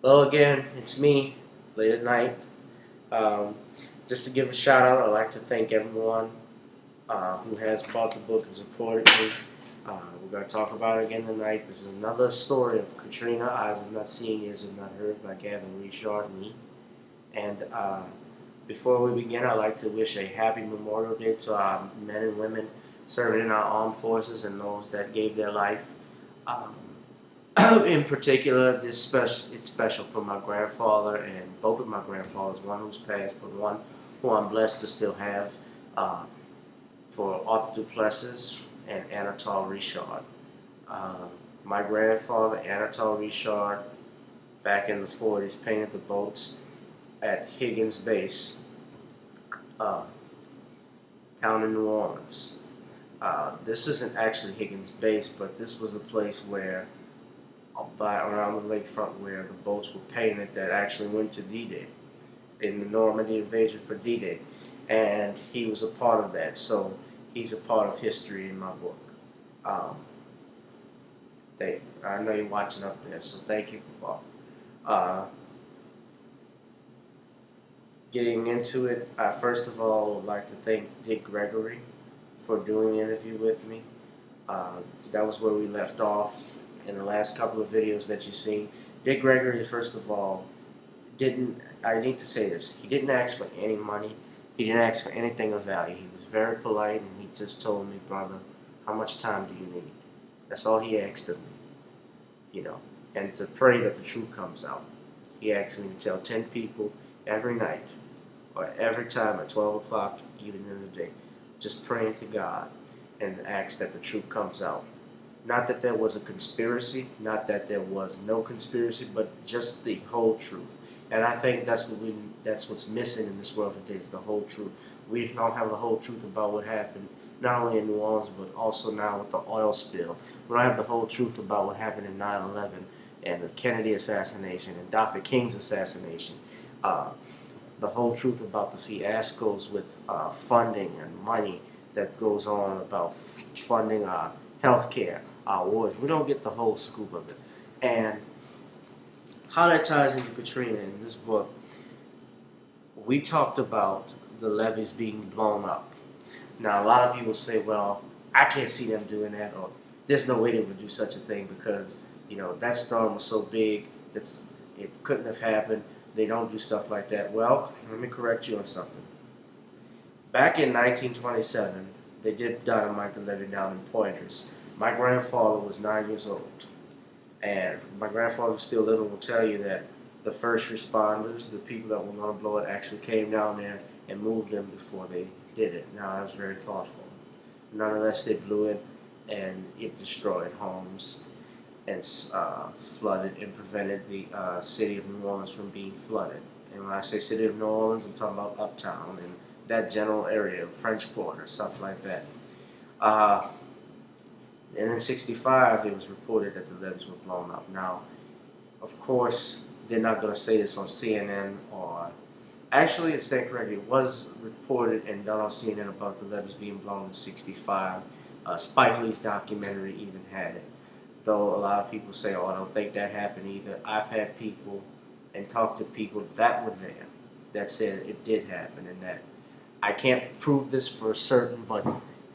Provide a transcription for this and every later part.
Hello again, it's me, late at night. Um, just to give a shout out, I'd like to thank everyone who has bought the book and supported me. We're going to talk about it again tonight. This is another story of Katrina, Eyes Have Not Seen, Ears Have Not Heard by Gavin, and me. And before we begin, I'd like to wish a happy Memorial Day to our men and women serving in our armed forces and those that gave their life. Um, in particular, it's special for my grandfather and both of my grandfathers, one who's passed, but one who I'm blessed to still have, uh, for Arthur Duplessis and Anatole Richard. Uh, my grandfather, Anatole Richard, back in the 40s, painted the boats at Higgins Base, uh, down in New Orleans. This isn't actually Higgins Base, but this was the place where by around the lakefront where the boats were painted that actually went to D-Day in the Normandy invasion for D-Day, and he was a part of that. So he's a part of history in my book. Um, I know you're watching up there, so thank you, Bob. Uh, Getting into it, I first of all would like to thank Dick Gregory for doing the interview with me. That was where we left off in the last couple of videos that you've seen. Dick Gregory, first of all, I need to say this, he didn't ask for any money. He didn't ask for anything of value. He was very polite, and he just told me, brother, how much time do you need? That's all he asked of me, and to pray that the truth comes out. He asked me to tell 10 people every night, or every time at 12 o'clock, even in the day, just praying to God and ask that the truth comes out. Not that there was a conspiracy, not that there was no conspiracy, but just the whole truth. And I think that's what's missing in this world today, is the whole truth. We don't have the whole truth about what happened, not only in New Orleans, but also now with the oil spill. We don't have the whole truth about what happened in 9/11 and the Kennedy assassination and Dr. King's assassination. The whole truth about the fiascos with funding and money that goes on about funding our health care, our wars. We don't get the whole scoop of it. And how that ties into Katrina in this book, we talked about the levees being blown up. Now, a lot of you will say, well, I can't see them doing that, or there's no way they would do such a thing because, that storm was so big that it couldn't have happened. They don't do stuff like that. Well, let me correct you on something. Back in 1927, they did dynamite the levee down in Poitras. My grandfather was 9 years old, and my grandfather who's still living will tell you that the first responders, the people that were going to blow it, actually came down there and moved them before they did it. Now, that was very thoughtful. Nonetheless, they blew it, and it destroyed homes and flooded and prevented the city of New Orleans from being flooded. And when I say city of New Orleans, I'm talking about uptown and that general area, French Quarter, stuff like that. And in '65, it was reported that the levees were blown up. Now, of course, they're not going to say this on CNN or... Actually, it's correct. It was reported and done on CNN about the levees being blown in '65. Spike Lee's documentary even had it. Though a lot of people say, oh, I don't think that happened either. I've had people and talked to people that were there that said it did happen, and that I can't prove this for certain, but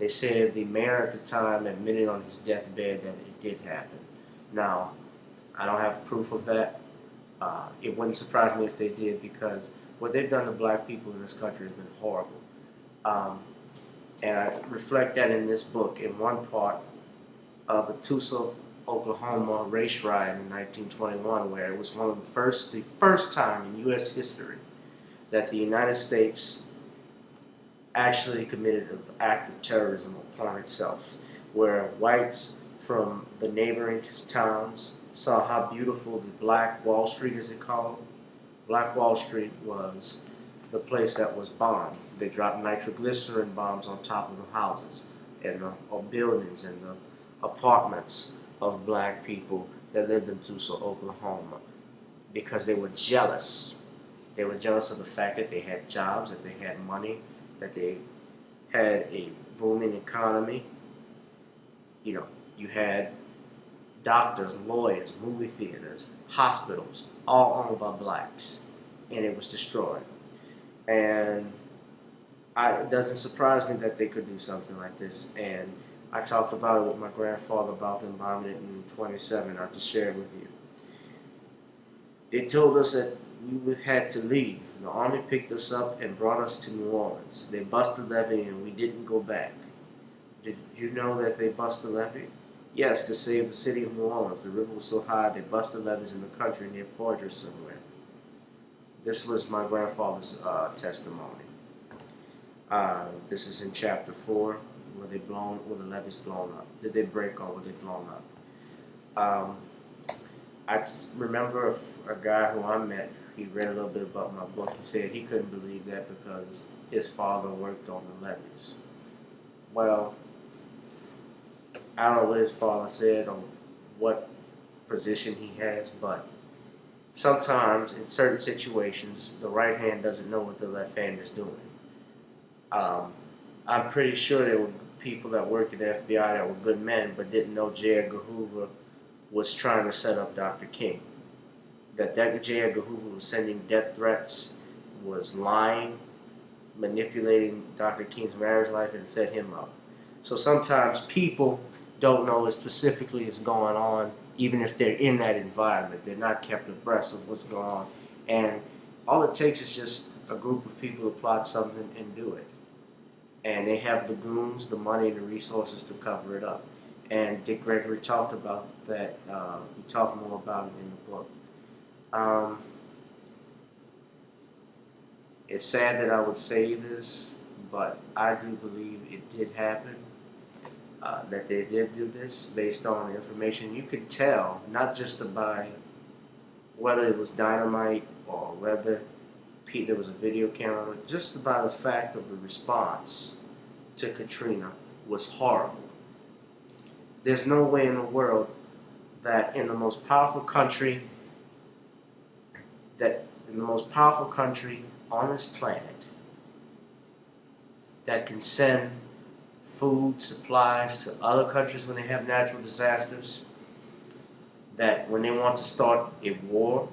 they said the mayor at the time admitted on his deathbed that it did happen. Now, I don't have proof of that. It wouldn't surprise me if they did, because what they've done to black people in this country has been horrible. And I reflect that in this book in one part of the Tulsa, Oklahoma race riot in 1921, where it was the first time in U.S. history that the United States actually committed an act of terrorism upon itself, where whites from the neighboring towns saw how beautiful the Black Wall Street, as it called. Black Wall Street was the place that was bombed. They dropped nitroglycerin bombs on top of the houses and the buildings and the apartments of black people that lived in Tulsa, Oklahoma, because they were jealous. They were jealous of the fact that they had jobs, that they had money, that they had a booming economy. You had doctors, lawyers, movie theaters, hospitals, all owned by blacks, and it was destroyed. And it doesn't surprise me that they could do something like this. And I talked about it with my grandfather about them bombing it in 27. I'll just share it with you. They told us that we had to leave. The army picked us up and brought us to New Orleans. They busted the levee and we didn't go back. Did you know that they busted the levee? Yes, to save the city of New Orleans. The river was so high they busted levees in the country near Poydras somewhere. This was my grandfather's testimony. This is in chapter 4, where the levees blown up. Did they break or were they blown up? I remember a guy who I met. He read a little bit about my book. He said he couldn't believe that because his father worked on the levees. Well, I don't know what his father said or what position he has, but sometimes in certain situations, the right hand doesn't know what the left hand is doing. I'm pretty sure there were people that worked at the FBI that were good men, but didn't know J. Edgar Hoover was trying to set up Dr. King. That J. Edgar Hoover was sending death threats, was lying, manipulating Dr. King's marriage life, and set him up. So sometimes people don't know what specifically is going on, even if they're in that environment. They're not kept abreast of what's going on. And all it takes is just a group of people to plot something and do it. And they have the goons, the money, the resources to cover it up. And Dick Gregory talked about that. He talked more about it in the book. It's sad that I would say this, but I do believe it did happen. That they did do this based on the information. You could tell, not just by whether it was dynamite or whether there was a video camera, just by the fact of the response to Katrina was horrible. There's no way in the world that in the most powerful country on this planet that can send food, supplies to other countries when they have natural disasters, that when they want to start a war,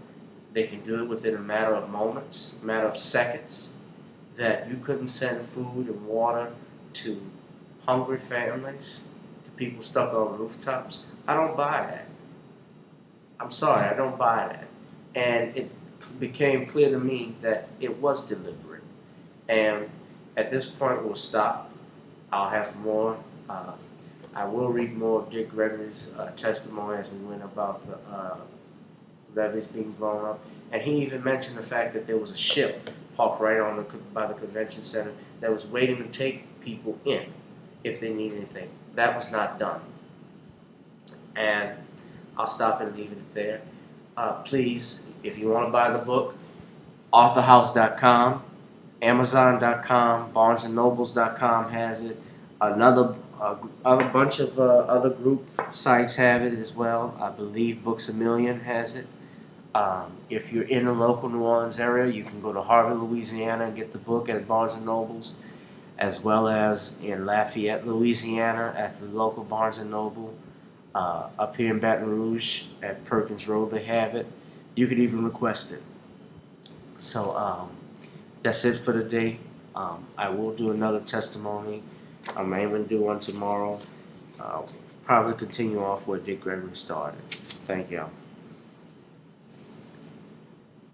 they can do it within a matter of moments, a matter of seconds, that you couldn't send food and water to hungry families, to people stuck on rooftops. I don't buy that. I'm sorry, I don't buy that. And it became clear to me that it was deliberate. And at this point, we'll stop. I'll have more. I will read more of Dick Gregory's testimony as we went about the levees being blown up. And he even mentioned the fact that there was a ship parked right by the convention center that was waiting to take people in if they need anything. That was not done. And I'll stop and leave it there. Please, if you want to buy the book, authorhouse.com, Amazon.com, BarnesandNobles.com has it. Other bunch of other group sites have it as well. I believe Books A Million has it. If you're in the local New Orleans area, you can go to Harvey, Louisiana and get the book at Barnes & Nobles, as well as in Lafayette, Louisiana at the local Barnes & Noble. Up here in Baton Rouge at Perkins Road, they have it. You could even request it. So that's it for today. I will do another testimony. I may even do one tomorrow. Probably continue off where Dick Gregory started. Thank y'all.